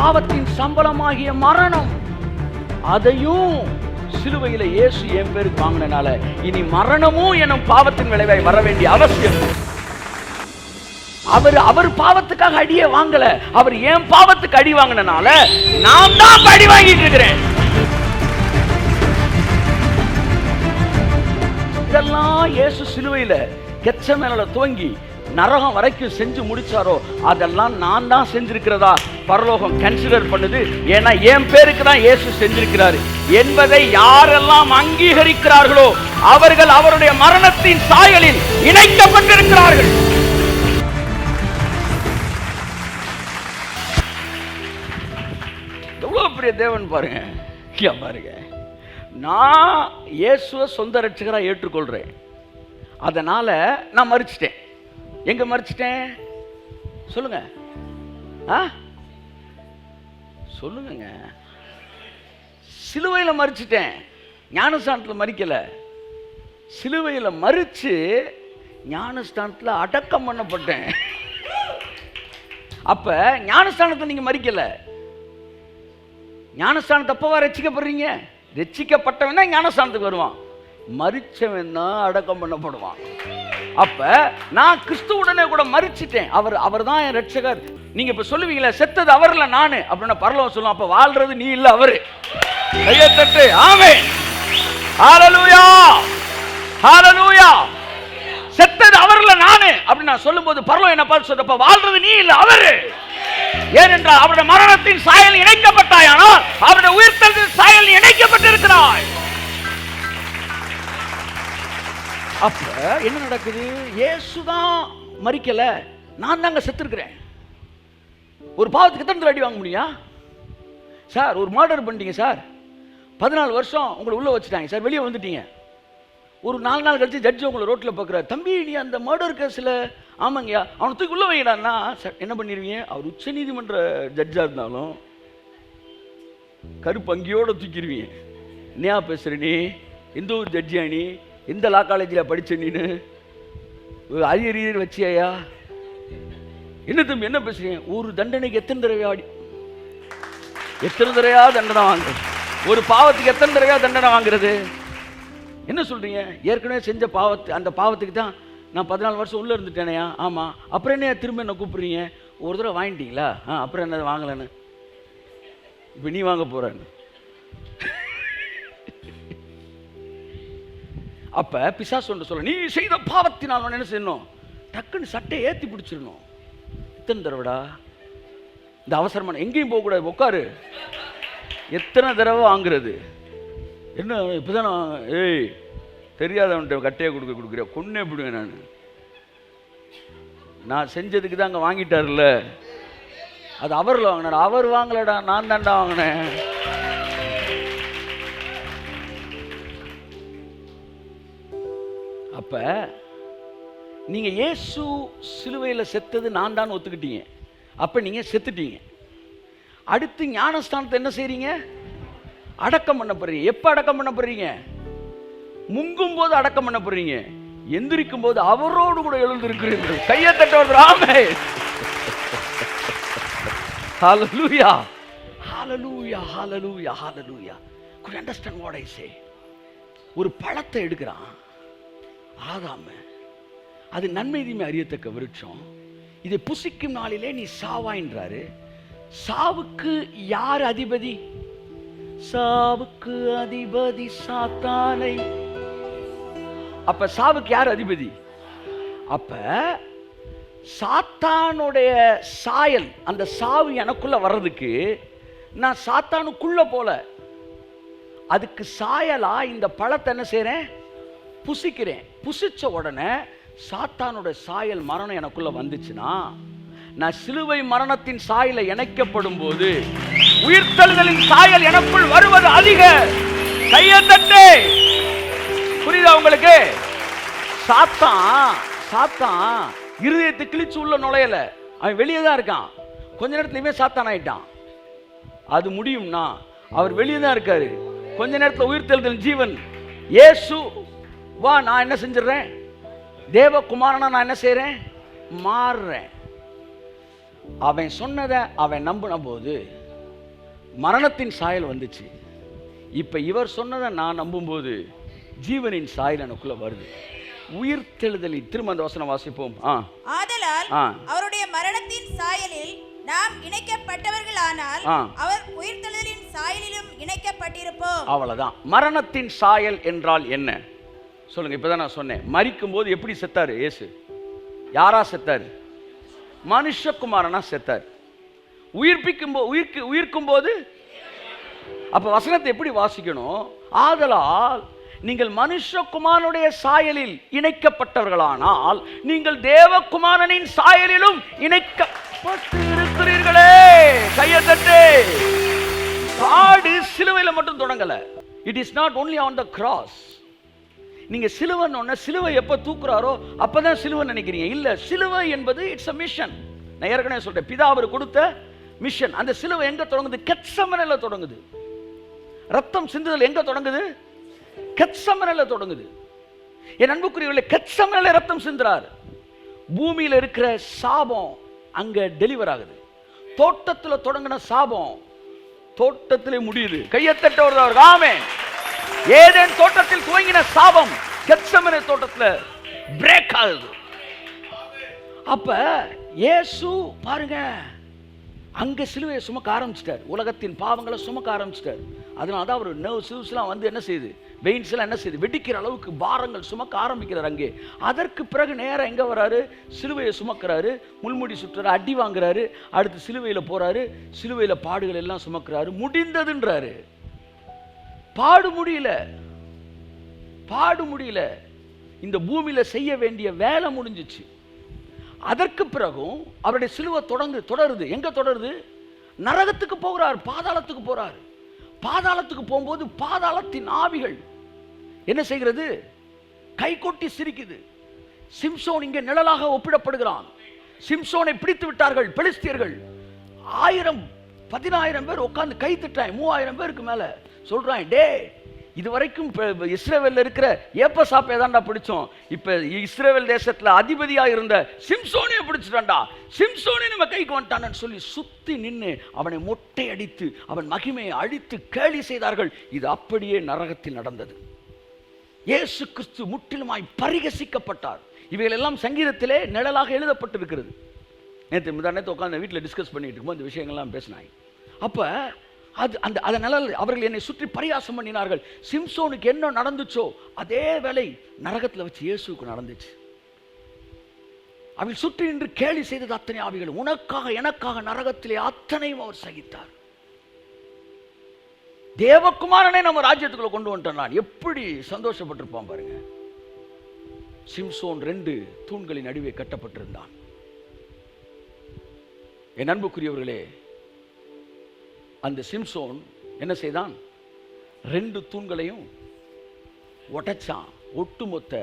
பாவத்தின் சம்பளமாகிய மரணம், அதையும் சிலுவையில இயேசு என் பேருக்கு வாங்கினால இனி மரணமும் எனும் பாவத்தின் விளைவாய் வர வேண்டிய அவசியம். அவர் பாவத்துக்காக அடியே வாங்கல, அவர் என் பாவத்துக்கு அடி வாங்கினால நான் தான் அடி வாங்கிட்டு இருக்கிறேன். இதெல்லாம் இயேசு சிலுவையில கெத்செமனேல துவங்கி நரகம் வரைக்கும் செஞ்சு முடிச்சாரோ அதெல்லாம் நான் தான் செஞ்சிருக்கிறதா பரலோகம் கன்சிடர் பண்ணுது. ஏன்னா என் பேருக்கு தான் இயேசு செஞ்சிருக்கிறாரு என்பதை யாரெல்லாம் அங்கீகரிக்கிறார்களோ அவர்கள் அவருடைய மரணத்தின் சாயலில் இணைக்கப்பட்டிருக்கிறார்கள். எவ்வளவு பெரிய தேவன் பாருங்க. பாருங்க, நான் இயேசுவை சொந்த ரட்சகரா ஏற்றுக்கொள்றேன். அதனால நான் மரிச்சிட்டேன். எங்க மரிச்சிட்டேன் சொல்லுங்க, சொல்லுங்க. சிலுவையில மரிச்சிட்டேன், ஞானஸ்தானத்தில் மரிக்கல. சிலுவையில மரிச்சு ஞானஸ்தானத்தில் அடக்கம் பண்ணப்பட்டேன். அப்ப ஞானஸ்தானத்தை நீங்க மரிக்கல. ஞானஸ்தானத்தை அப்பவா ரட்சிக்கப்படுறீங்க? ரட்சிக்கப்பட்டவன் தான் ஞானஸ்தானத்துக்கு வருவான், மரிச்சவன் தான் அடக்கம் பண்ணப்படுவான். அப்ப நான் கிறிஸ்துவுடனே கூட மரிச்சிட்டேன். அவர் தான் என் ரட்சகர். நீங்க இப்ப சொல்லுவீங்களா செத்தது அவர்ல நானு அப்படின்னா பரலோகம் சொல்லும், அப்ப வாழ்றது நீ இல்ல அவரு. கையை தட்டு. ஆமென். ஹல்லேலூயா, ஹல்லேலூயா. செத்தது அவர்ல நானு அப்படின்னு நான் சொல்லும்போது பரலோகம் என்ன பார்த்து சொல்றப்ப வாழ்றது நீ இல்ல அவரு. ஏனென்றால் அவருடைய மரணத்தின் சாயல் இணைக்கப்பட்டாயானால் அவருடைய உயிர்த்தெழுதலின் சாயல் இணைக்கப்பட்டிருக்கிறாய். அப்ப என்ன நடக்குது? இயேசுதான் மரிக்கல, நான் தாங்க செத்துருக்கிறேன். ஒரு பாவத்துக்கு எத்தனை அடி வாங்க முடியும் சார்? ஒரு மர்டர் பண்ணிட்டீங்க சார், 14 வருஷம் உங்களை உள்ள வச்சுட்டாங்க சார், வெளியே வந்துட்டீங்க. ஒரு 4 நாள் கழிச்சு ஜட்ஜி உங்களை ரோட்டில் பார்க்குறாரு, தம்பி நீ அந்த மர்டர் கேஸில் ஆமாங்கய்யா அவனை தூக்கி உள்ள வைடான்னா என்ன பண்ணிடுவீங்க? அவர் உச்ச நீதிமன்ற ஜட்ஜா இருந்தாலும் கருப்பு அங்கியோட தூக்கிடுவீங்க. என்னையா பேசுற நீ? எந்த ஒரு ஜட்ஜியா நீ? எந்த லா காலேஜில் படிச்ச நீனு? அரியர் வச்சியா? என்ன தம்பி என்ன பேசுறீங்க? ஒரு தண்டனைக்கு எத்தனை தடவையா தண்டனை வாங்குறது? ஒரு பாவத்துக்கு எத்தனை தடவையா தண்டனை வாங்குறது? என்ன சொல்றீங்க? ஏற்கனவே செஞ்ச அந்த பாவத்துக்கு தான் நான் 14 வருஷம் உள்ள இருந்துட்டேனையா? ஆமா, அப்புறம் என்ன திரும்ப என்ன கூப்பிடுறீங்க? ஒரு தடவை வாங்கிட்டீங்களா? அப்புறம் என்ன வாங்கலன்னு இப்ப நீ வாங்க போறன்னு. அப்ப பிசாசு ஒன்று சொல்ல, நீ செய்த பாவத்தினால் என்ன செய்யணும்? டக்குன்னு சட்டை ஏத்தி பிடிச்சிடணும். எத்தனை தடவைடா இந்த அவசரமான? எங்கேயும் போக கூடாது, உட்காரு. எத்தனை தடவை வாங்குறது? என்ன இப்பதான் ஏய் தெரியாதவன்ட்ட கட்டையை கொடுக்குற கொன்னே விடுவேன். நான் செஞ்சதுக்கு தான் அங்கே வாங்கிட்டார்ல, அது அவரில் வாங்கினார். அவர் வாங்கலடா, நான் தான்டா வாங்கினேன். அப்ப நீங்க இயேசு சிலுவையில் செத்தது நான் தான் ஒத்துக்கிட்டீங்க. அப்ப நீங்க செத்துட்டீங்க. அடுத்து ஞானஸ்தானத்தை என்ன செய்றீங்க? அடக்கம் பண்ணப்படுறீங்க. எப்ப அடக்கம் பண்ணப்படுறீங்க? முங்கும் போது அடக்கம் பண்ணப்படுறீங்க. எந்திரிக்கும் போது அவரோடு கூட எழுந்திருக்கிறீர்கள். கையை தட்டுவது. ஆமென். ஹல்லேலூயா, ஹல்லேலூயா, ஹல்லேலூயா, ஹல்லேலூயா. Could you understand what I say? ஒரு பழத்தை எடுக்கிறான் ஆதாம, அது நன்மை தீமை அறியத்தக்க விருட்சம், இதை புசிக்கும் நாளிலே நீ சாவாயின்றாரு. சாவுக்கு யார் அதிபதி? சாவுக்கு அதிபதி சாத்தானை. அப்ப சாவுக்கு யார் அதிபதி? அப்ப சாத்தானுடைய சாயல், அந்த சாவு எனக்குள்ள வர்றதுக்கு நான் சாத்தானுக்குள்ள போல, அதுக்கு சாயலா இந்த பழத்தை என்ன செய்றேன்? புசிக்கிறேன். புசிச்ச உடனே சாத்தானுடைய சாயல் மரணம் எனக்குள்ள வந்துச்சுன்னா, நான் சிலுவை மரணத்தின் சாயல இணைக்கப்படும் போது உயிர்த்தெழுதலின் சாயல் எனக்குள் வருவது அதிக. கையை தட்டு. புரியுதா உங்களுக்கு? சாத்தான் இருதயத்தை கிழிச்சு உள்ள நுழையல, அவன் வெளியே தான் இருக்கான். கொஞ்ச நேரத்துலயுமே சாத்தான் ஆயிட்டான். அது முடியும்னா அவர் வெளியே தான் இருக்காரு. கொஞ்ச நேரத்தில் உயிர்த்தெழுதல் ஜீவன் இயேசு வா, நான் என்ன செஞ்சிடறேன்? தேவகுமாரனா நான் என்ன செய்றேன்? மாறுறேன். அவன் சொன்னதை அவன் நம்பின போது மரணத்தின் சாயல் வந்துச்சு. இப்ப இவர் சொன்னதை நான் நம்பும்போது ஜீவனின் சாயல் எனக்குள்ள வருது. உயிர்த்தெழுதலில் திரும்ப அந்த வசனம் வாசிப்போம். ஆதலால் அவருடைய மரணத்தின் சாயலில் நாம் இணைக்கப்பட்டவர்களானால் அவர் உயிர்த்தெழுதலின் சாயலிலும் இணைக்கப்பட்டிருப்போம். அவ்வளவுதான். மரணத்தின் சாயல் என்றால் என்ன சொல்லுங்க. இப்பதான் நான் சொன்னேன், மரிக்கும் போது எப்படி செத்தாரு இயேசு? யாரா செத்தாரு? மனுஷகுமாரனா செத்தார். உயிர்க்கும் போது அப்ப வசனத்தை எப்படி வாசிக்கணும்? ஆதலால் நீங்கள் மனுஷகுமாரனுடைய சாயலில் இணைக்கப்பட்டவர்களானால் நீங்கள் தேவகுமாரனின் சாயலிலும் இணைக்கப்பட்டிருக்கிறீர்களே. கையை தட்டு. பாடு சிலுவையில மட்டும் தொடங்கல. It is not only on the cross. நீங்க சிலுவை எப்ப தூக்குறாரோ அப்பதான் சிலுவை நினைக்கிறீங்க. இல்ல, சிலுவை என்பது இட்ஸ் a mission. நான் ஏற்கனவே சொல்றேன், பிதா அவர் கொடுத்த மிஷன். அந்த சிலுவை எங்க தொடங்குது? கெத்செமனேல தொடங்குது. ரத்தம் சிந்துதல் எங்க தொடங்குது? கெத்செமனேல தொடங்குது. என் அன்புக்குரியவர்களே, கெத்செமனேல ரத்தம் சிந்துறார். பூமியில இருக்கிற சாபம் அங்க டெலிவர் ஆகுது. தோட்டத்தில் தொடங்கின சாபம் தோட்டத்திலே முடியுது. கையத்தட்ட வருவார். ஆமென். ஏதேன் தோட்டத்தில் துவங்கின சாபம் கெத்செமனே தோட்டத்தில் பிரேக் ஆகுது. அப்ப இயேசு பாருங்க, அங்க சிலுவையை சுமக்க ஆரம்பிச்சிட்டார். உலகத்தின் பாவங்களை சுமக்க ஆரம்பிச்சிட்டார். அதனால தான் அவர் நர்வ்ஸ்லாம் வந்து என்ன செய்யுது, வெயின்ஸ் எல்லாம் என்ன செய்யுது, வெடிக்கிற அளவுக்கு பாரங்கள் சுமக்க ஆரம்பிக்கிறார் அங்கே. அதற்கு பிறகு நேரம் எங்க வராரு? சிலுவையை சுமக்கிறாரு, முள்முடி சுற்றுறாரு, அடி வாங்குறாரு, அடுத்து சிலுவையில போறாரு, சிலுவையில பாடுகள் எல்லாம் சுமக்கிறாரு. முடிந்ததுன்றாரு. பாடு முடியல. இந்த பூமியில செய்ய வேண்டிய வேலை முடிஞ்சிச்சு. அதற்கு பிறகும் அவருடைய சிலுவை தொடருது. எங்க தொடருது? நரகத்துக்கு போகிறார், பாதாளத்துக்கு போறார். பாதாளத்துக்கு போகும்போது பாதாளத்தின் ஆவிகள் என்ன செய்கிறது? கை கொட்டி சிரிக்குது. சிம்சோன் இங்கே நிழலாக ஒப்பிடப்படுகிறான். சிம்சோனை பிடித்து விட்டார்கள் பெலிஸ்தியர்கள். 1000-10000 பேர் உட்கார்ந்து கை திட்டாங்க. 3000 பேருக்கு மேல சொல்றாங்க, டே இதுவரைக்கும் இஸ்ரவேல்ல இருக்கிற ஏப்பசாப்பை தான்டா பிடிச்சோம், இப்ப இஸ்ரவேல் தேசத்துல அதிபதியா இருந்த சிம்சோனை பிடிச்சிட்டான்டா, சிம்சோனை நம்ம கைக்கு வந்துட்டான்னு சொல்லி சுத்தி நின்று அவனை மொட்டை அடித்து அவன் மகிமையை அழித்து கேலி செய்தார்கள். இது அப்படியே நரகத்தில் நடந்தது. இயேசு கிறிஸ்து முற்றிலுமாய் பரிகசிக்கப்பட்டார். இவைகள் எல்லாம் சங்கீதத்திலே நிழலாக எழுதப்பட்டிருக்கிறது. நேற்று உட்காந்து வீட்டில் டிஸ்கஸ் பண்ணிட்டு இருக்கும்போது இந்த விஷயங்கள்லாம் பேசினாங்க. அப்ப அதனால அவர்கள் என்னை சுற்றி பரியாசம் பண்ணினார்கள். சிம்சோனுக்கு என்ன நடந்துச்சோ அதே வேலை நரகத்தில் வச்சு இயேசுக்கு நடந்துச்சு. அவள் சுற்றி நின்று கேலி செய்தது அத்தனை ஆவிகள். உனக்காக எனக்காக நரகத்திலே அத்தனையும் அவர் சகித்தார். தேவகுமாரனை நம்ம ராஜ்யத்துக்குள்ள கொண்டு வந்துட்டோம். நான் எப்படி சந்தோஷப்பட்டிருப்பான் பாருங்க. சிம்சோன் 2 தூண்களின் நடுவே கட்டப்பட்டிருந்தான். என் அன்புக்குரியவர்களே, அந்த சிம்சோன் என்ன செய்தான்? 2 தூண்களையும் உடைச்சான். ஒட்டுமொத்த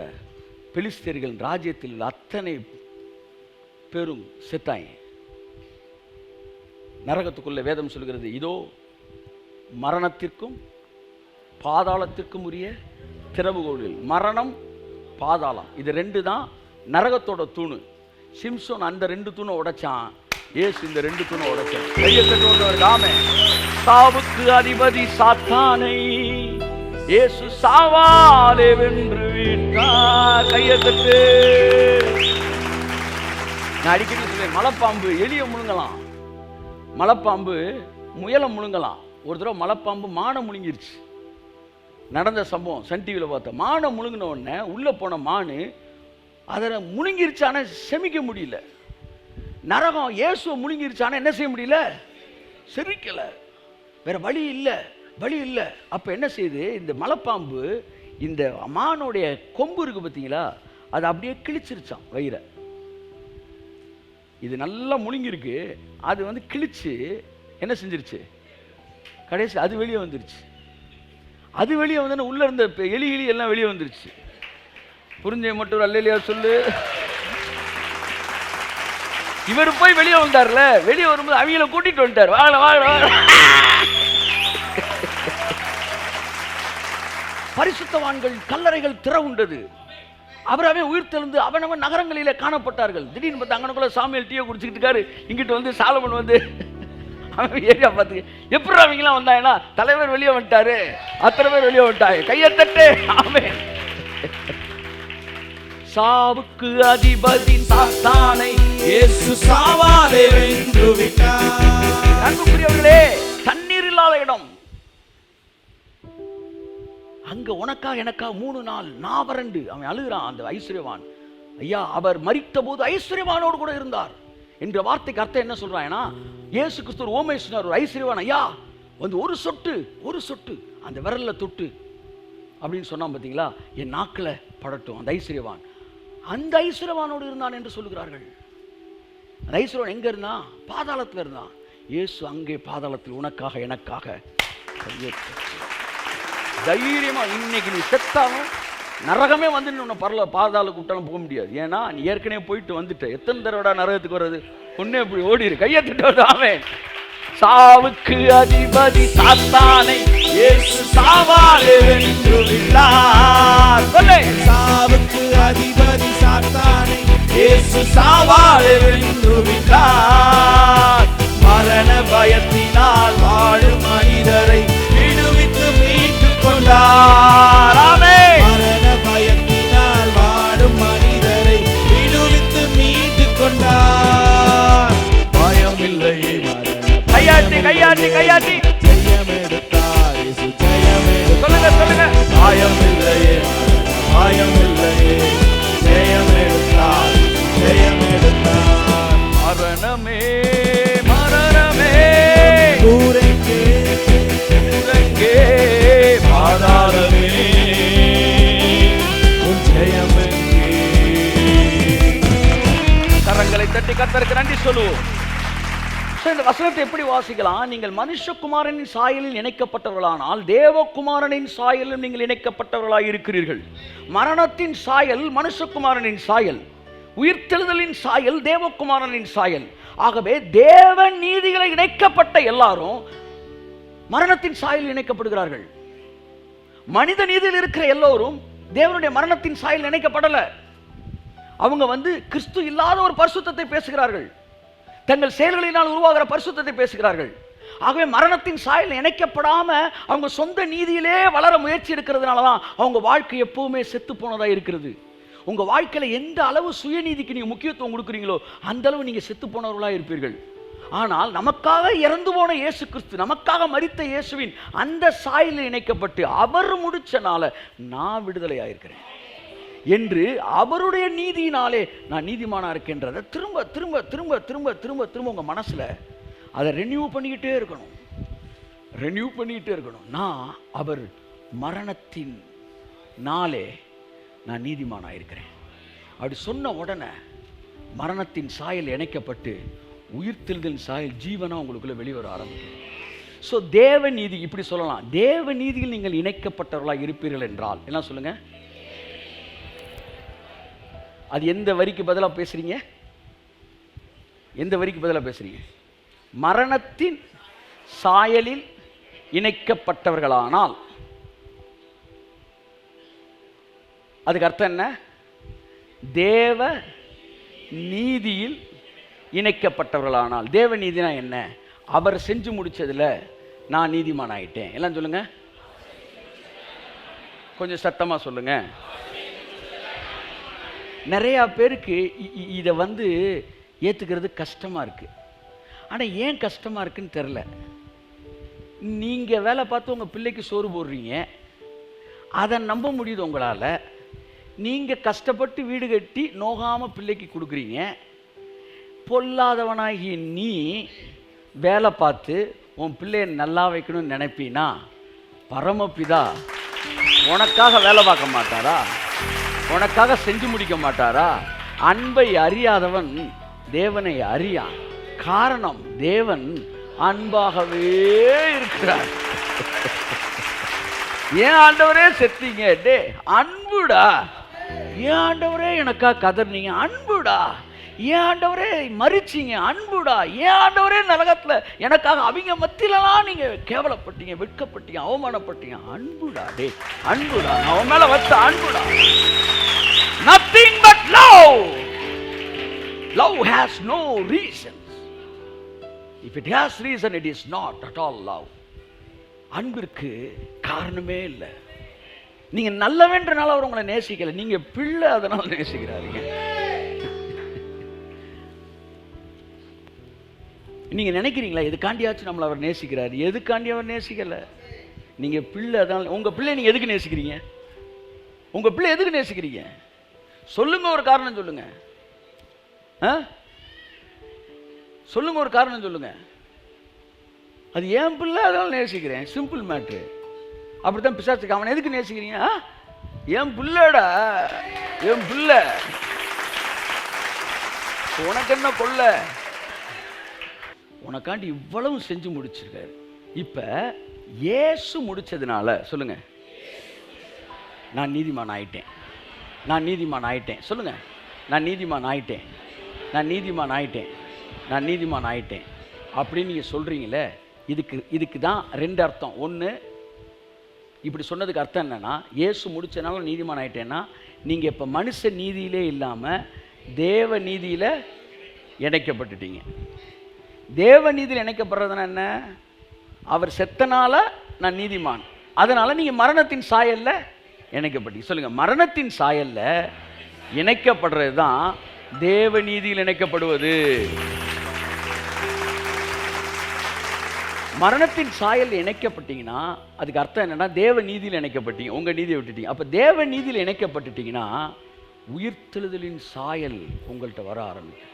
பெலிஸ்தர்கள் ராஜ்யத்தில் அத்தனை பேரும் செத்தாங்க. நரகத்துக்குள்ள வேதம் சொல்கிறது, இதோ மரணத்திற்கும் பாதாளத்திற்கும் உரிய திறவுகோல்கள். மரணம், பாதாளம், இது 2 தான் நரகத்தோட தூணு. சிம்சோன் அந்த 2 தூணை உடைச்சான். இயேசு இந்த 2 தூணை உடைச்சான். கையை தட்டுவதற்கு ஆமென். சாவுக்கு அதிபதி சாத்தானை இயேசு சாவாலே வென்று விட்டார். கையை தட்டு. நான் அடிக்கடி சொல்றேன், மலைப்பாம்பு எலியை முழுங்கலாம், மலைப்பாம்பு முயலை முழுங்கலாம். ஒரு தடவை மலைப்பாம்பு மானை முழுங்கிருச்சு. நடந்த சம்பவம் சன் டிவியில் பார்த்தேன். மானை முழுங்கின உடனே உள்ளே போன மானு அதை முழுங்கிருச்சு, ஆனால் செமிக்க முடியல. நரகம் இயேசுவை முழுங்கிருச்சானா என்ன செய்ய முடியல? செரிக்கலை. வேற வழி இல்லை. அப்போ என்ன செய்யுது? இந்த மலைப்பாம்பு இந்த மானுடைய கொம்பு இருக்கு பார்த்தீங்களா, அது அப்படியே கிழிச்சிருச்சான் வயிறை. இது நல்லா முழுங்கிருக்கு, அது வந்து கிழிச்சு என்ன செஞ்சிருச்சு? கடைசி அது வெளியே வந்துருச்சு. அது வெளியே வந்து உள்ள இருந்த எலி எல்லாம் வெளியே வந்துருச்சு. புரிஞ்ச மட்டும் அல்லையா சொல்லு. இவர் போய் வெளியே வந்தார்ல, வெளியே வரும்போது அவங்கள கூட்டிட்டு வந்துட்டார். வாழ பரிசுத்தவான்கள் கல்லறைகள் திறவுண்டது. அவராவே உயிர் தெழுந்து அவனவன் நகரங்களிலே காணப்பட்டார்கள். திடீர்னு பார்த்தா அங்கனக்குள்ள சாமியல் டீயை குடிச்சுக்கிட்டு இருக்காரு. இங்கிட்டு வந்து சாலமன் வந்து அவன் ஏரியா பார்த்து எப்படி அவங்களாம் வந்தாங்கன்னா தலைவர் வெளியே வந்துட்டாரு, அத்தனை பேர் வெளியே வந்துட்டாங்க, கையத்தட்டு. ஆமென். சாவுக்கு அதிபதி சாத்தானை இயேசு சாவாலே வென்று விட்டார். அன்புக்குரியவர்களே, தண்ணீர் இல்லாத இடம், அங்க உனக்கா எனக்கா 3 நாள் நாவரண்டு அவன் அழுகிறான். அந்த ஐஸ்வர்யவான், ஐயா அவர் மரித்த போது ஐஸ்வர்யவானோடு கூட இருந்தார் என்ற வார்த்தைக்கு அர்த்தம் என்ன சொல்றாங்கன்னா, இயேசு கிறிஸ்து ஒரு ஓமை சொன்னார். ஒரு ஐஸ்வர்யவான் ஐயா வந்து ஒரு சொட்டு அந்த விரல்ல தொட்டு அப்படின்னு சொன்னா பார்த்தீங்களா, என் நாக்கில் படட்டும். அந்த ஐஸ்வர்யவான் அந்த ஐஸ்வர்யவானோடு இருந்தான் என்று சொல்லுகிறார்கள். அந்த ஐஸ்வர்யவான் எங்க இருந்தான்? பாதாளத்தில் இருந்தான். இயேசு அங்கே பாதாளத்தில் உனக்காக எனக்காக தைரியமா, இன்னைக்கு நீ செத்தாலும் நரகமே வந்து உன்னை பாதாள கூட்டாலும் போக முடியாது. ஏன்னா நீ ஏற்கனவே போயிட்டு வந்துட்ட. எத்தனை தடவை நரகத்துக்கு வர்றது? ஒன்னே இப்படி ஓடிடு, கையத்திட்டு வருதாமே. சாவுக்கு அதிபதி சாத்தானை இயேசு சாவாலே வென்று விட்டார். சாவுக்கு அதிபதி சாத்தானை இயேசு சாவாலே வென்று விட்டார். மரண பயத்தினால் வாழும் மனிதரை விடுவித்து மீட்டுக் கொண்டார். மரண பயத்தினால் வாழும் மனிதரை விடுவித்து மீட்டுக் கொண்டார். பயமில்லையே மரண கையாட்டி ஜெயம் எடுத்தார். இயேசு ஜெயம் எடுத்தார். சொல்லுங்க. பயமில்லையே பயமில்லையே ஜெயம் எடுத்தார். மரணமே ஊரெங்கே பாதாளமே உன் ஜெயம் எங்கே? கரங்களை தட்டி கர்த்தருக்கு நன்றி சொல்லுவோம். இந்த வசனத்தை எப்படி வாசிக்கலாம்? நீங்கள் மனுஷகுமாரனின் சாயலில் இணைக்கப்பட்டவர்களானால் தேவகுமாரனின் சாயலில் நீங்கள் இணைக்கப்பட்டவர்களாக இருக்கிறீர்கள். மரணத்தின் சாயல் மனுஷகுமாரனின் சாயல், உயிர்த்தெழுதலின் சாயல் தேவகுமாரனின் சாயல். ஆகவே தேவ நீதிகளை இணைக்கப்பட்ட எல்லாரும் மரணத்தின் சாயல் இணைக்கப்படுகிறார்கள். மனித நீதியில் இருக்கிற எல்லோரும் தேவனுடைய மரணத்தின் சாயல் இணைக்கப்படல. அவங்க கிறிஸ்து இல்லாத ஒரு பரிசுத்தத்தை பேசுகிறார்கள், தங்கள் செயல்களினால் உருவாகிற பரிசுத்தத்தை பேசுகிறார்கள். ஆகவே மரணத்தின் சாயல் இணைக்கப்படாம அவங்க சொந்த நீதியிலே வளர முயற்சி இருக்கிறதுனாலதான் அவங்க வாழ்க்கை எப்பவுமே செத்து போனதா இருக்கிறது. உங்க வாழ்க்கையில எந்த அளவு சுயநீதிக்கு நீங்க முக்கியத்துவம் கொடுக்குறீங்களோ அந்த அளவு நீங்க செத்து போனவர்களா இருப்பீர்கள். ஆனால் நமக்காக இறந்து போன இயேசு கிறிஸ்து, நமக்காக மரித்த இயேசுவின் அந்த சாயலில் இணைக்கப்பட்டு அவர் முடிச்சனால நான் விடுதலையா இருக்கிறேன் என்று அவருடைய நீதியினாலே நான் நீதிமானா இருக்கின்றதை திரும்ப திரும்ப திரும்ப திரும்ப திரும்ப திரும்ப உங்க மனசுல அதை ரெனியூ பண்ணிக்கிட்டே இருக்கணும். நான் அவர் மரணத்தின் நாளே நான் நீதிமானா இருக்கிறேன் அப்படி சொன்ன உடனே மரணத்தின் சாயல் இணைக்கப்பட்டு உயிர்த்தெழுதலின் சாயல் ஜீவனா உங்களுக்குள்ள வெளிவர ஆரம்பிக்கும். ஸோ தேவ நீதி இப்படி சொல்லலாம், தேவ நீதியில் நீங்கள் இணைக்கப்பட்டவர்களாக இருப்பீர்கள் என்றால் என்ன சொல்லுங்க? அது எந்த வரிக்கு பதிலாக பேசுறீங்க? எந்த வரிக்கு பதிலாக பேசுறீங்க? மரணத்தின் சாயலில் இணைக்கப்பட்டவர்களானால் அதுக்கு அர்த்தம் என்ன? தேவ நீதியில் இணைக்கப்பட்டவர்களானால். தேவ நீதினா என்ன? அவர் செஞ்சு முடிச்சதுல நான் நீதிமான் ஆயிட்டேன். எல்லாம் சொல்லுங்க, கொஞ்சம் சத்தமா சொல்லுங்க. நிறைய பேருக்கு இதை ஏத்துக்கிறது கஷ்டமா இருக்கு. ஆனா ஏன் கஷ்டமா இருக்குன்னு தெரியல. நீங்க வேலை பார்த்து உங்க பிள்ளைக்கு சோறு போடுறீங்க, அதை நம்ப முடியுது உங்களால. நீங்க கஷ்டப்பட்டு வீடு கட்டி நோகாம பிள்ளைக்கு கொடுக்குறீங்க. பொல்லாதவனாகி நீ வேலை பார்த்து உன் பிள்ளைய நல்லா வைக்கணும்னு நினைப்பீனா பரமபிதா உனக்காக வேலை பார்க்க மாட்டாரா? உனக்காக செஞ்சு முடிக்க மாட்டாரா? அன்பை அறியாதவன் தேவனை அறியான். காரணம், தேவன் அன்பாகவே இருக்கிறார். ஏன் ஆண்டவரே செத்தீங்க? டே அன்புடா. ஏன் ஆண்டவரே எனக்கா கதர்னீங்க? அன்புடா. ஏன் ஆண்டவரே மறிச்சீங்க? அன்புடா. ஏன் ஆண்டவரே நரகத்துல எனக்காக அவங்க மத்தியிலலாம் நீங்க கேவலப்பட்டீங்க, வெட்கப்பட்டீங்க, அவமானப்பட்டீங்க? அன்புடா. டே அன்புடா. அவன் மேல வச்ச அன்புடா. Nothing but love. Love has no reasons. If it has reason, it is not at all love. அன்பிற்கு காரணமே இல்லை. நீங்க நல்லவன்றனால அவர் உங்களை நேசிக்கல, நீங்க பிள்ளை அதனால நேசிக்கிறாருங்க. நீங்க நினைக்கிறீங்களா எதுக்காண்டியாச்சும் நம்மளை அவர் நேசிக்கிறாரு? எதுக்காண்டி அவர் நேசிக்கல, நீங்க பிள்ளை அதனால. உங்க பிள்ளை நீங்க எதுக்கு நேசிக்கிறீங்க? உங்க பிள்ளை எதுக்கு நேசிக்கிறீங்க? சொல்லுங்க, ஒரு காரணம் சொல்லுங்க. சொல்லுங்க, ஒரு காரணம் சொல்லுங்க. அது ஏன் பிள்ளை அதனால நேசிக்கிறேன், சிம்பிள் மேட்ரு. அப்படித்தான் பிசாசுக்கு. அவன் எதுக்கு நேசிக்கிறீங்க? என் பிள்ளைடா, என் பிள்ளை, உனக்கு என்ன கொள்ள, உனக்காண்டி இவ்வளவு செஞ்சு முடிச்சிருக்காரு. இப்ப இயேசு முடிச்சதுனால சொல்லுங்க, நான் நீதிமான் ஆயிட்டேன், நான் நீதிமான் ஆயிட்டேன். சொல்லுங்க, நான் நீதிமான் ஆயிட்டேன், நான் நீதிமான் ஆயிட்டேன், நான் நீதிமான் ஆயிட்டேன் அப்படின்னு நீங்க சொல்றீங்களே, இதுக்கு தான் ரெண்டு அர்த்தம். ஒன்று, இப்படி சொன்னதுக்கு அர்த்தம் என்னன்னா, இயேசு முடிச்சனால நீதிமான் ஆயிட்டேன்னா, நீங்க இப்ப மனுஷ நீதியிலே இல்லாம தேவ நீதியில இணைக்கப்பட்டுட்டீங்க. தேவ நீதியில் இணைக்கப்படுறதுன்னா என்ன? அவர் செத்தனால நான் நீதிமான், அதனால நீங்க மரணத்தின் சாயல்ல இணைக்கப்பட்டீங்க. சொல்லுங்க, மரணத்தின் சாயல்ல இணைக்கப்படுறது தான் தேவ நீதியில் இணைக்கப்படுவது. மரணத்தின் சாயல் இணைக்கப்பட்டீங்கன்னா அதுக்கு அர்த்தம் என்னன்னா, தேவ நீதியில் இணைக்கப்பட்டீங்க, உங்க நீதியை விட்டுட்டீங்க. அப்ப தேவ நீதியில் இணைக்கப்பட்டுட்டீங்கன்னா உயிர்த்தெழுதலின் சாயல் உங்கள்கிட்ட வர ஆரம்பிக்கும்.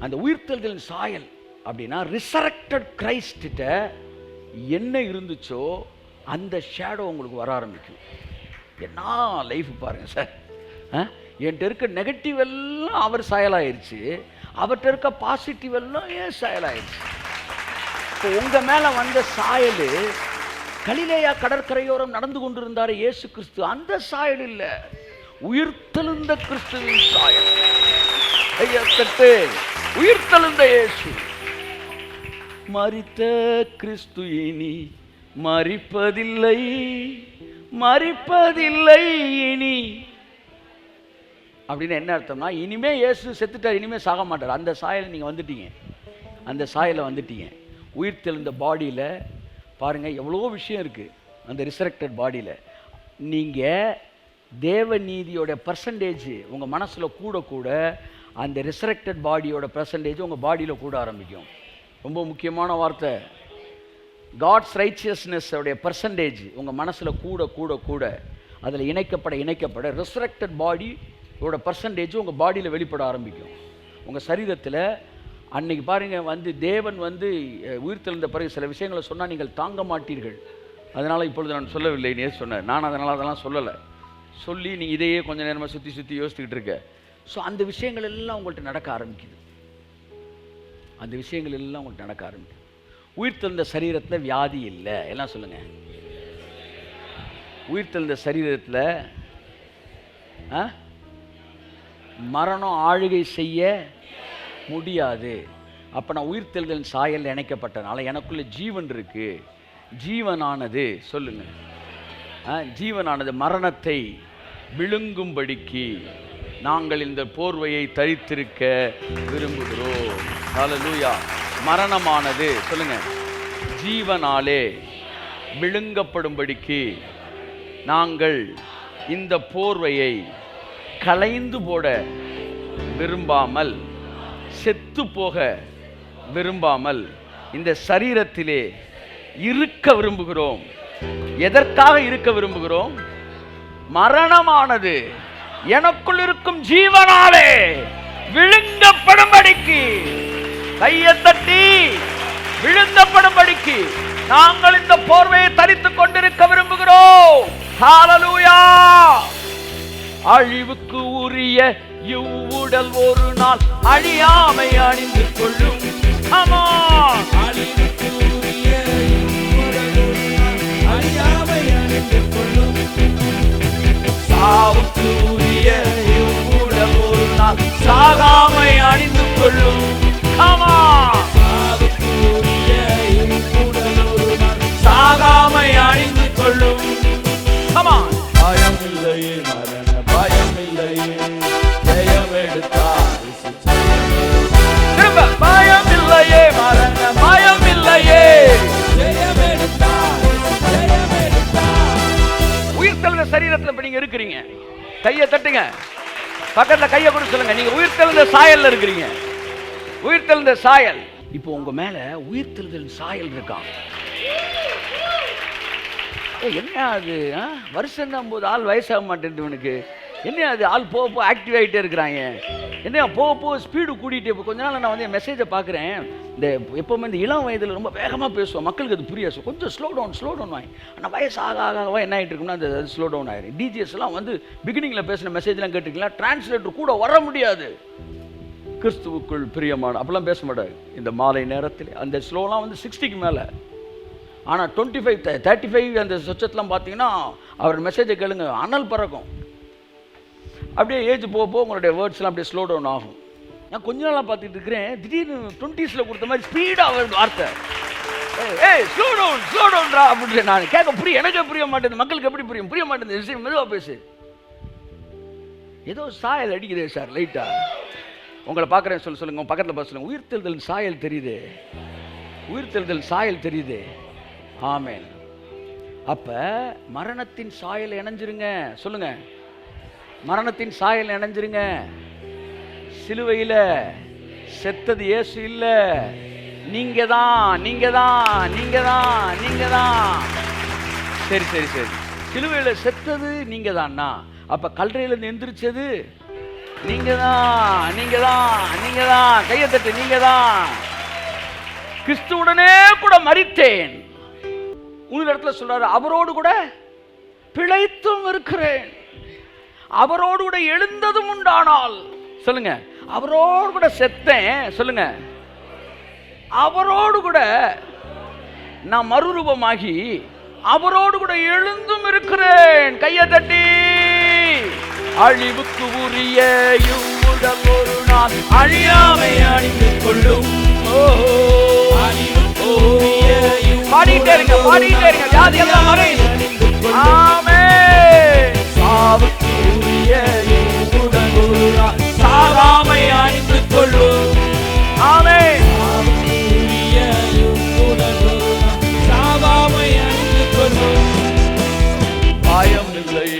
அந்த உயிர்த்தெழுதலின் சாயல் அப்படின்னா ரிசரக்டட் கிரைஸ்ட என்ன இருந்துச்சோ அந்த ஷேடோ உங்களுக்கு வர ஆரம்பிக்கும். என்ன லைஃப் பாருங்க சார், என்கிட்ட இருக்க நெகட்டிவ் எல்லாம் அவர் சாயலாயிருச்சு, அவர்கிட்ட இருக்க பாசிட்டிவ் எல்லாம் ஏன் சாயலாயிருச்சு. இப்போ உங்க மேல வந்த சாயல், கலிலேயா கடற்கரையோரம் நடந்து கொண்டிருந்தார் இயேசு கிறிஸ்து, அந்த சாயல் இல்ல, உயிர்த்தெழுந்த கிறிஸ்துவின் சாயல். உயிர்த்தெழுந்த இயேசு. மரித்த கிறிஸ்து இனி மரிப்பதில்லை, மரிப்பதில்லை இனி அப்படின்னு என்ன அர்த்தம்னா, இனிமே இயேசு செத்துட்டார், இனிமே சாக மாட்டார். அந்த சாயல் நீங்க வந்துட்டீங்க, அந்த சாயல வந்துட்டீங்க. உயிர்த்தெழுந்த பாடியில் பாருங்க எவ்வளோ விஷயம் இருக்கு. அந்த ரிசரக்டட் பாடியில் நீங்க தேவ நீதியோட பர்சன்டேஜ் உங்க மனசுல கூட கூட அந்த ரிசரக்டட் பாடியோட பர்சன்டேஜ் உங்க பாடியில் கூட ஆரம்பிக்கும். ரொம்ப முக்கியமான வார்த்தை. காட்ஸ் ரைச்சியஸ்னஸ் உடைய பர்சன்டேஜ் உங்க மனசுல கூட கூட கூட அதில் இணைக்கப்பட ரிசரக்டட் பாடியோட பர்சன்டேஜ் உங்க பாடியில் வெளிப்பட ஆரம்பிக்கும். உங்க சரீரத்தில் அன்னைக்கு பாருங்க வந்து தேவன் வந்து உயிர்த்தெழுந்த பிறகு சில விஷயங்களை சொன்னால் நீங்கள் தாங்க மாட்டீர்கள். அதனால இப்பொழுது நான் சொல்லவில்லைன்னே சொன்னேன். நான் அதெல்லாம் சொல்லலை. சொல்லி நீ இதையே கொஞ்சம் நேரமாக சுற்றி யோசிச்சுக்கிட்டு இருக்க. ஸோ அந்த விஷயங்கள் எல்லாம் உங்கள்கிட்ட நடக்க ஆரம்பிக்குது. அந்த விஷயங்கள் எல்லாம் உங்கள்கிட்ட நடக்க ஆரம்பிக்குது. உயிர்த்தெழுந்த சரீரத்தில் வியாதி இல்லை. எல்லாம் சொல்லுங்க. உயிர்த்தெழுந்த சரீரத்தில் மரணம் ஆளுகை செய்ய முடியாது. அப்போ நான் உயிர்த்தெழுதலின் சாயல் இணைக்கப்பட்டனால எனக்குள்ள ஜீவன் இருக்கு. ஜீவனானது சொல்லுங்க, ஜீவனானது மரணத்தை விழுங்கும்படிக்கு நாங்கள் இந்த போர்வையை தரித்திருக்க விரும்புகிறோம். ஹல்லேலூயா. மரணமானது சொல்லுங்க, ஜீவனாலே விழுங்கப்படும்படிக்கு நாங்கள் இந்த போர்வையை களைந்து போட விரும்பாமல், செத்து போக விரும்பாமல் இந்த சரீரத்திலே இருக்க விரும்புகிறோம். எதற்காக இருக்க விரும்புகிறோம்? மரணமானது எனக்குள் இருக்கும் ஜீவனாலே விழுங்கப்படும்படிக்கு, கையை தட்டி விழுங்கப்படும்படிக்கு நாங்கள் இந்த போர்வையை தரித்துக் கொண்டிருக்க விரும்புகிறோம். ஹல்லேலூயா. அழிவுக்கு உரிய இவ்வுடல் ஒரு நாள் அழியாமை அணிந்து கொள்ளும். ஆமா, அழிவுக்கு உரிய இவ்வுடல் ஒரு நாள் அழியாமை அணிந்து கொள்ளும். சாவுக்கு உரிய இவ்வுடல் ஒரு நாள் சாகாமை அணிந்து கொள்ளும். ஆமா, சாவுக்கு உரிய இவ்வுடல் ஒரு நாள் சாகாமை அணிந்து கொள்ளும். ஆமா, பயமில்லையே, மரண பயமில்லையே, ஜெயம் எடுத்தார். திரும்ப பயமில்லையே, மரண சரீரத்துல இப்ப நீங்க இருக்கிறீங்க. கையை தட்டுங்க, பக்கத்துல கையை கூட சொல்லுங்க, நீங்க உயிர்த்தெழுந்த சாயல்ல இருக்கிறீங்க. உயிர்த்தெழுந்த சாயல். இப்போ உங்க மேல உயிர்த்தெழுதல் சாயல் இருக்கான். என்ன அது வருஷம் தான் போது ஆள் வயசாக மாட்டேன் இவனுக்கு. என்ன அது ஆள் போக போக ஆக்டிவ் ஆகிட்டே இருக்கிறாங்க. என்ன போக போக ஸ்பீடு கூட்டிகிட்டே. இப்போ கொஞ்ச நாள் நான் வந்து என் மெசேஜை பார்க்குறேன். இந்த எப்போவுமே இந்த இளம் வயதில் ரொம்ப வேகமாக பேசுவோம், மக்களுக்கு அது புரியாது. கொஞ்சம் ஸ்லோ டவுன் வாங்கி. ஆனால் வயசு ஆக என்ன ஆகிட்டு இருக்குன்னா அந்த ஸ்லோ டவுன் ஆகிடும். டிஜிஎஸ்லாம் வந்து பிகினிங்கில் பேசின மெசேஜ்லாம் கேட்டிருக்கீங்களா, டிரான்ஸ்லேட்டர் கூட வர முடியாது. கிறிஸ்துவுக்குள் பிரியமான அப்பெல்லாம் பேச மாட்டாரு. இந்த மாலை நேரத்தில் அந்த ஸ்லோலாம் வந்து 60க்கு மேலே. ஆனால் 25, 35 அந்த சொச்சத்தெலாம் பார்த்தீங்கன்னா அவர் மெசேஜை கேளுங்க, அனல் பறக்கும். அப்படியே ஏஜ் போக போக உங்களுடைய வேர்ட்ஸ்லாம் அப்படியே ஸ்லோ டவுன் ஆகும். நான் கொஞ்ச நாளாக பார்த்துட்டு இருக்கிறேன், திடீர்னு 20ஸ்ல கொடுத்த மாதிரி ஸ்பீடாக வருது வார்த்தை. ஏய் ஸ்லோ டவுன்ரா அப்படின்னு நான் கேட்க புரியும். எனக்கு புரிய மாட்டேங்குது, மக்களுக்கு எப்படி புரிய மாட்டேங்குது. விஷயம் மெதுவாக பேசு. ஏதோ சாயல் அடிக்குதே சார் லைட்டா. உங்களை பார்க்குறேன் சொல்லுங்க, பக்கத்தில் பார்த்து சொல்லுங்க, உயிர்த்தெழுதல் சாயல் தெரியுது, உயிர்த்தெழுதல் சாயல் தெரியுது. ஆமென். அப்ப மரணத்தின் சாயல் இணைஞ்சிருங்க. சொல்லுங்க, மரணத்தின் சாயல் இணைஞ்சிருங்க. சிலுவையில் செத்தது இயேசு இல்ல, நீங்க தான். சரி. சிலுவையில் செத்தது நீங்க தான்னா, அப்ப கல்லறையிலிருந்து எந்திரிச்சது நீங்க தான். கையை தட்டு. நீங்க தான். கிறிஸ்துவுடனே கூட மரித்தேன். உங்க இடத்துல சொல்றாரு, அவரோடு கூட பிழைத்தும் இருக்கிறேன், அவரோடு கூட எழுந்ததும் உண்டானால். சொல்லுங்க, அவரோடு கூட செத்தேன். சொல்லுங்க, அவரோடு கூட நான் மறுரூபமாகி அவரோடு கூட எழுந்தும் இருக்கிறேன். கையை தட்டி. அழிவுக்கு உரிய இவ்வுடல் ஒரு நாள் அழியாமை அணிந்து கொள்ளும். பாடிட்டே இருங்க. வியாதி எல்லாம் மறைந்து. ஆமென். சாவுக்கு உரிய இவ்வுடல் ஒரு நாள் சாகாமை அணிந்து கொள்ளும். ஆமென். சாவுக்கு உரிய இவ்வுடல் ஒரு நாள் சாகாமை அணிந்து கொள்ளும். பயம் இல்லை,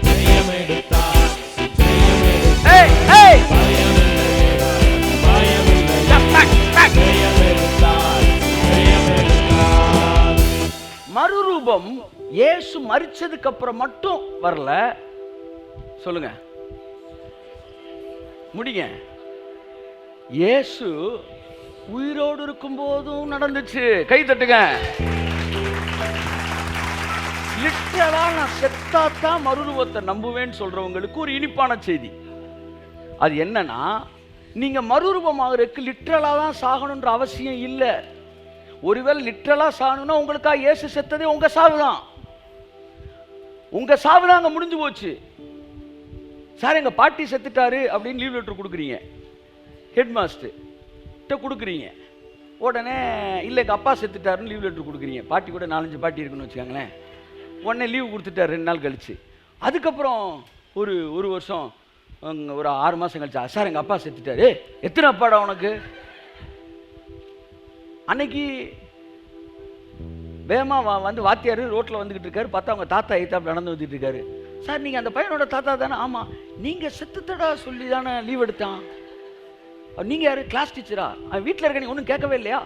ஜெயமெடுத்தார். மறுரூபம் இயேசு மரிச்சதுக்கு அப்புறம் மட்டும் வரல. சொல்லுங்க, முடிங்க. இயேசு உயிரோடு இருக்கும் போதும் நடந்துச்சு. கை தட்டுங்க. லிட்டரலா நான் செத்தாத்தான் மறுரூபத்தை நம்புவேன்னு சொல்றவங்களுக்கு ஒரு இனிப்பான செய்தி. அது என்னன்னா, நீங்க மறுரூபமாகறதுக்கு லிட்டரலா தான் சாகணுன்ற அவசியம் இல்லை. ஒருவேளை லிட்டரலா சாகணும்னா உங்களுக்காக இயேசு செத்ததே உங்க சாவுதான். உங்க சாவுதான் அங்க முடிஞ்சு போச்சு. சார் எங்க பாட்டி செத்துட்டாரு அப்படின்னு லீவ் லெட்டர் கொடுக்குறீங்க, ஹெட் மாஸ்டர் கொடுக்குறீங்க. உடனே இல்லை எங்கள் அப்பா செத்துட்டாருன்னு லீவ் லெட்டர் கொடுக்குறீங்க. பாட்டி கூட 4-5 பாட்டி இருக்குன்னு வச்சுக்காங்களேன். உடனே லீவ் கொடுத்துட்டாரு 2 நாள் கழிச்சு. அதுக்கப்புறம் ஒரு வருஷம் ஒரு 6 மாதம் கழிச்சா, சார் எங்கள் அப்பா செத்துட்டாரு. எத்தனை அப்பாடா உனக்கு? அன்னைக்கு வேமா வந்து வாத்தியார் ரோட்டில் வந்துக்கிட்டு இருக்காரு, பார்த்தா அவங்க தாத்தா எய்த்தாப்புல நடந்து வந்துட்டு இருக்காரு. சார் நீங்கள் அந்த பையனோட தாத்தா தானே? ஆமாம். நீங்கள் செத்துத்தடா சொல்லி தானே லீவ் எடுத்தான். நீங்கள் யார்? கிளாஸ் டீச்சரா? அவன் வீட்டில் இருக்க நீங்கள் ஒன்றும் கேட்கவே இல்லையா?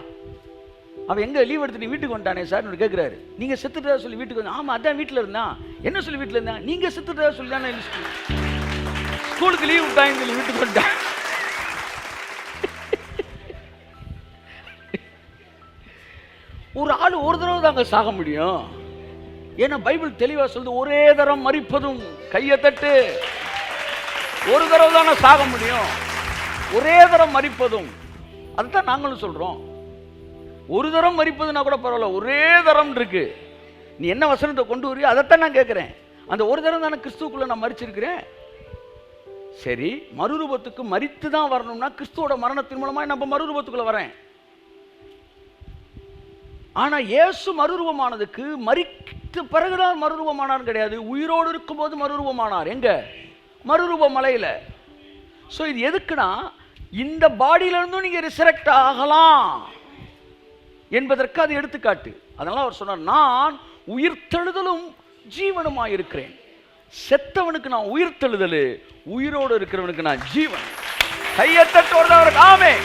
அவன் எங்கே லீவ் எடுத்து நீ வீட்டுக்கு வந்துட்டானே சார் கேட்குறாரு. நீங்கள் செத்துட்டா சொல்லி வீட்டுக்கு வந்து. ஆமாம் அதான் வீட்டில் இருந்தான். என்ன சொல்லி வீட்டில் இருந்தான்? நீங்கள் செத்துட்டா சொல்லி தானே ஸ்கூலுக்கு லீவ் விட்டாங்கன்னு சொல்லி வீட்டுக்கு வந்துட்டான். ஒரு ஆள் ஒரு தடவை தாங்க சாக முடியும். ஏன்னா பைபிள் தெளிவாக சொல்லுது, ஒரே தரம் மரிப்பதும். கையை தட்டு. ஒரு தடவை தானே சாக முடியும், ஒரே தரம் மரிப்பதும். அதுதான் நாங்களும் சொல்றோம். ஒரு தரம் மரிப்பதுன்னா கூட பரவாயில்ல, ஒரே தரம் இருக்கு. நீ என்ன வசனத்தை கொண்டு வரியோ அதைத்தான் நான் கேட்கிறேன். அந்த ஒரு தரம் தானே கிறிஸ்துவுக்குள்ள நான் மரிச்சிருக்கிறேன். சரி, மறுரூபத்துக்கு மரித்து தான் வரணும்னா கிறிஸ்துவோட மரணத்தின் மூலமா நம்ம மறுரூபத்துக்குள்ள வரேன். ஆனா இயேசு மறுரூபமானதுக்கு மரித்த பிறகுதான் மறுரூபமானார் கிடையாது. உயிரோடு இருக்கும் போது மறுரூபமானார். எங்க? மறுரூப மலையில. சோ இது எதுக்குன்னா, இந்த பாடியில இருந்தும் நீங்க ரிசரெக்ட் ஆகலாம் என்பதற்கு அது எடுத்துக்காட்டு. அதனால அவர் சொன்னார், நான் உயிர்த்தெழுதலும் ஜீவனுமாய் இருக்கிறேன். செத்தவனுக்கு நான் உயிர்த்தெழுதல், உயிரோடு இருக்கிறவனுக்கு நான் ஜீவன். கையத்தட்டோடு அவருக்கு ஆமென்.